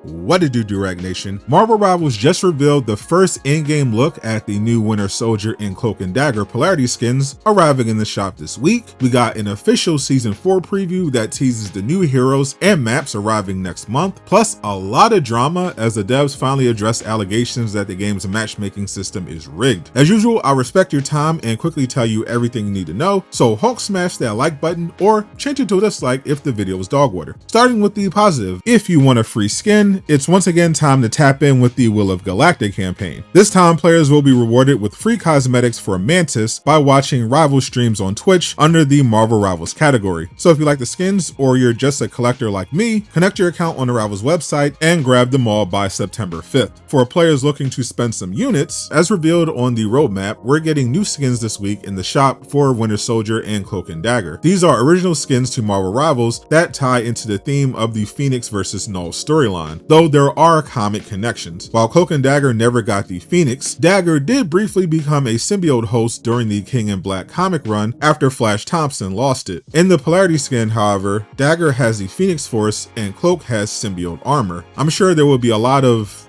What it do, Durag Nation? Marvel Rivals just revealed the first in-game look at the new Winter Soldier and Cloak Dagger polarity skins arriving in the shop this week. We got an official Season 4 preview that teases the new heroes and maps arriving next month, plus a lot of drama as the devs finally address allegations that the game's matchmaking system is rigged. As usual, I'll respect your time and quickly tell you everything you need to know, so Hulk smash that like button or change it to a dislike if the video was dog water. Starting with the positive, if you want a free skin, it's once again time to tap in with the Will of Galacta campaign. This time players will be rewarded with free cosmetics for Mantis by watching rival streams on Twitch under the Marvel Rivals category. So if you like the skins or you're just a collector like me, connect your account on the Rivals website and grab them all by September 5th. For players looking to spend some units, as revealed on the roadmap, we're getting new skins this week in the shop for Winter Soldier and Cloak Dagger. These are original skins to Marvel Rivals that tie into the theme of the Phoenix versus Knull storyline, though there are comic connections. While Cloak Dagger never got the Phoenix, Dagger did briefly become a Symbiote host during the King in Black comic run after Flash Thompson lost it. In the polarity skin, however, Dagger has the Phoenix Force and Cloak has Symbiote armor. I'm sure there will be a lot of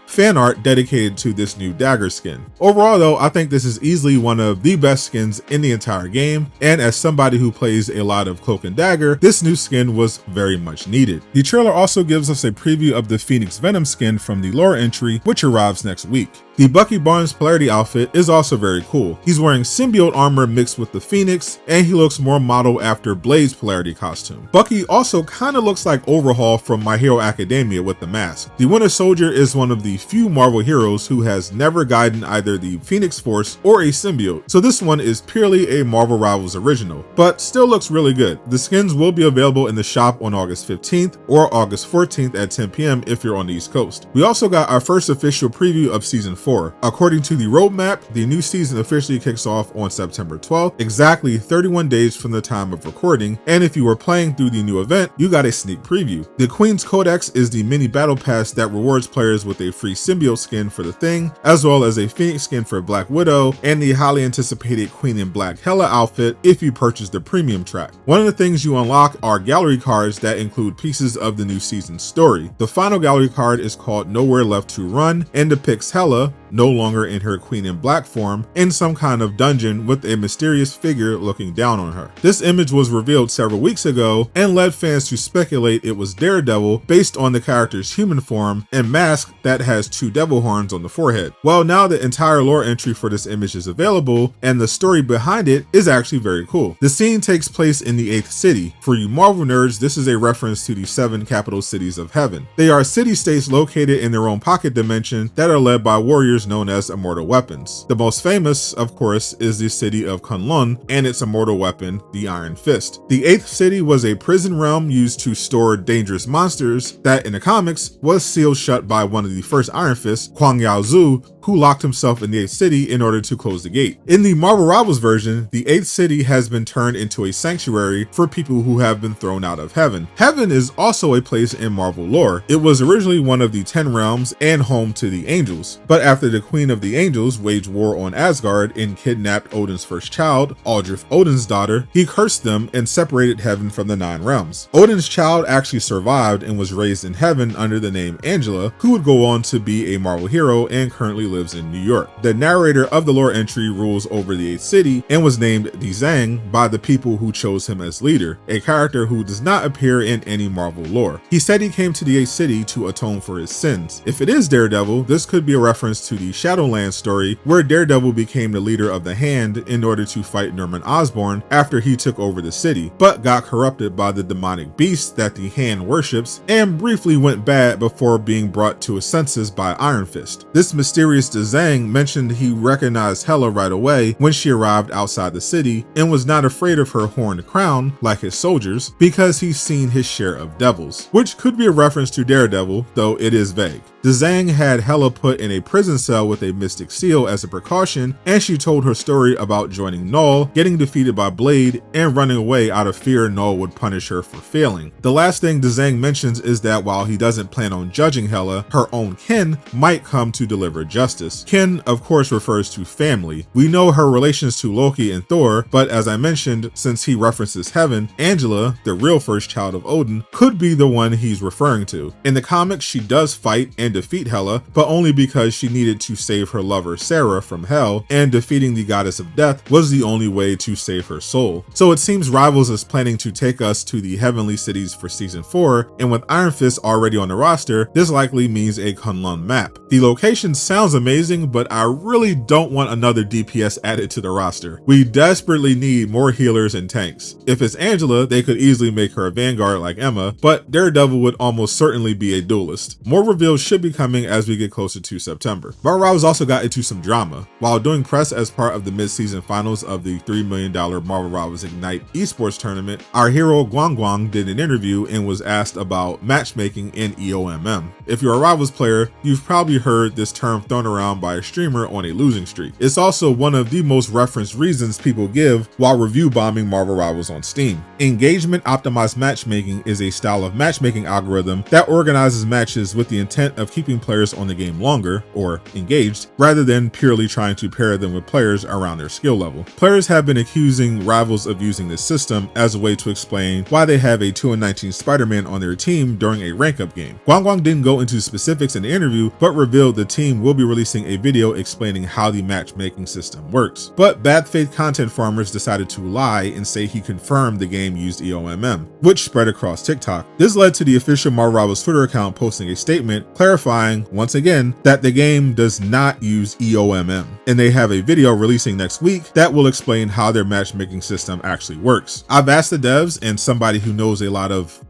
fan art dedicated to this new Dagger skin. Overall though, I think this is easily one of the best skins in the entire game, and as somebody who plays a lot of Cloak Dagger, this new skin was very much needed. The trailer also gives us a preview of the Phoenix Venom skin from the lore entry, which arrives next week. The Bucky Barnes polarity outfit is also very cool. He's wearing symbiote armor mixed with the Phoenix, and he looks more model after Blade's polarity costume. Bucky also kind of looks like Overhaul from My Hero Academia with the mask. The Winter Soldier is one of the few Marvel heroes who has never gotten either the Phoenix Force or a symbiote, so this one is purely a Marvel Rivals original, but still looks really good. The skins will be available in the shop on August 15th or August 14th at 10 p.m. if you're on the East Coast. We also got our first official preview of Season 4. According to the roadmap, the new season officially kicks off on September 12th, exactly 31 days from the time of recording, and if you were playing through the new event, you got a sneak preview. The Queen's Codex is the mini battle pass that rewards players with a free symbiote skin for the Thing, as well as a Phoenix skin for Black Widow, and the highly anticipated Queen in Black Hela outfit if you purchase the premium track. One of the things you unlock are gallery cards that include pieces of the new season's story. The final gallery card is called Nowhere Left to Run and depicts Hela, no longer in her Queen in Black form, in some kind of dungeon with a mysterious figure looking down on her. This image was revealed several weeks ago and led fans to speculate it was Daredevil based on the character's human form and mask that has two devil horns on the forehead. Well, now the entire lore entry for this image is available, and the story behind it is actually very cool. The scene takes place in the 8th city. For you Marvel nerds, this is a reference to the 7 capital cities of heaven. They are city-states located in their own pocket dimension that are led by warriors known as immortal weapons. The most famous, of course, is the city of Knull and its immortal weapon, the Iron Fist. The 8th city was a prison realm used to store dangerous monsters that in the comics was sealed shut by one of the first Iron Fists, Kwang Yao Zu, who locked himself in the 8th city in order to close the gate. In the Marvel Rivals version, the 8th city has been turned into a sanctuary for people who have been thrown out of heaven. Heaven is also a place in Marvel lore. It was originally one of the 10 realms and home to the angels, but after the Queen of the Angels waged war on Asgard and kidnapped Odin's first child, Aldrich Odin's daughter, he cursed them and separated heaven from the 9 realms. Odin's child actually survived and was raised in heaven under the name Angela, who would go on to be a Marvel hero and currently lives in New York. The narrator of the lore entry rules over the 8th city and was named Dizang by the people who chose him as leader, a character who does not appear in any Marvel lore. He said he came to the 8th city to atone for his sins. If it is Daredevil, this could be a reference to the Shadowland story where Daredevil became the leader of the Hand in order to fight Norman Osborn after he took over the city, but got corrupted by the demonic beast that the Hand worships and briefly went bad before being brought to his senses by Iron Fist. This mysterious Dizang mentioned he recognized Hela right away when she arrived outside the city and was not afraid of her horned crown like his soldiers because he's seen his share of devils, which could be a reference to Daredevil, though it is vague. Dizang had Hela put in a prison cell with a mystic seal as a precaution, and she told her story about joining Knull, getting defeated by Blade, and running away out of fear Knull would punish her for failing. The last thing Dizang mentions is that while he doesn't plan on judging Hela, her own kin might come to deliver justice. Kin, of course, refers to family. We know her relations to Loki and Thor, but as I mentioned, since he references heaven, Angela, the real first child of Odin, could be the one he's referring to. In the comics, she does fight and defeat Hela, but only because she needed to save her lover Sarah from hell, and defeating the goddess of death was the only way to save her soul. So it seems Rivals is planning to take us to the heavenly cities for season 4, and with Iron Fist already on the roster, this likely means a Kunlun map. The location sounds amazing, but I really don't want another DPS added to the roster. We desperately need more healers and tanks. If it's Angela, they could easily make her a Vanguard like Emma, but Daredevil would almost certainly be a duelist. More reveals should be coming as we get closer to September. Marvel Rivals also got into some drama. While doing press as part of the mid-season finals of the $3 million Marvel Rivals Ignite esports tournament, our hero Guang did an interview and was asked about matchmaking in EOMM. If you're a Rivals player, you've probably heard this term thrown around by a streamer on a losing streak. It's also one of the most referenced reasons people give while review bombing Marvel Rivals on Steam. Engagement optimized matchmaking is a style of matchmaking algorithm that organizes matches with the intent of keeping players on the game longer, or engaged, rather than purely trying to pair them with players around their skill level. Players have been accusing Rivals of using this system as a way to explain why they have a 2-19 Spider-Man on their team during a rank-up game. Guang didn't go into specifics in the interview, but revealed the team will be releasing a video explaining how the matchmaking system works. But bad faith content farmers decided to lie and say he confirmed the game used EOMM, which spread across TikTok. This led to the official Marvel Rivals Twitter account posting a statement clarifying, once again, that the game does not use EOMM, and they have a video releasing next week that will explain how their matchmaking system actually works. I've asked the devs and somebody who knows a lot of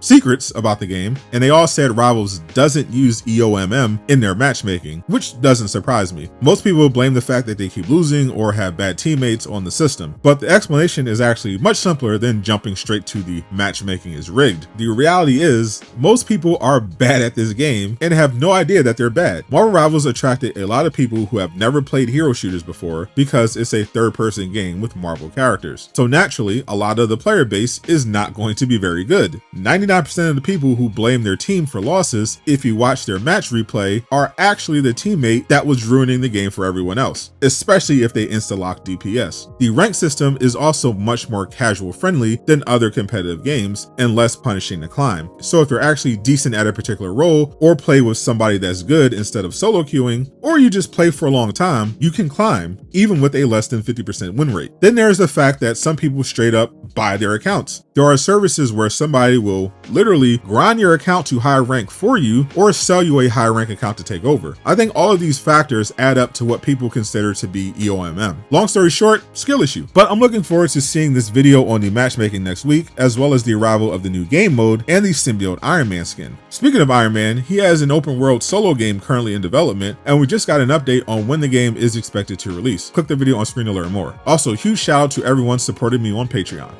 secrets about the game, and they all said Rivals doesn't use EOMM in their matchmaking, which doesn't surprise me. Most people blame the fact that they keep losing or have bad teammates on the system, but the explanation is actually much simpler than jumping straight to the matchmaking is rigged. The reality is, most people are bad at this game and have no idea that they're bad. Marvel Rivals attracted a lot of people who have never played hero shooters before because it's a third-person game with Marvel characters. So naturally, a lot of the player base is not going to be very good. 99% of the people who blame their team for losses, if you watch their match replay, are actually the teammate that was ruining the game for everyone else, especially if they insta-lock DPS. The rank system is also much more casual friendly than other competitive games and less punishing to climb. So if you're actually decent at a particular role, or play with somebody that's good instead of solo queuing, or you just play for a long time, you can climb, even with a less than 50% win rate. Then there's the fact that some people straight up buy their accounts. There are services where somebody will literally grind your account to high rank for you, or sell you a high rank account to take over. I think all of these factors add up to what people consider to be EOMM. Long story short, skill issue. But I'm looking forward to seeing this video on the matchmaking next week, as well as the arrival of the new game mode and the Symbiote Iron Man skin. Speaking of Iron Man, he has an open world solo game currently in development, and we just got an update on when the game is expected to release. Click the video on screen to learn more. Also, huge shout out to everyone supporting me on Patreon.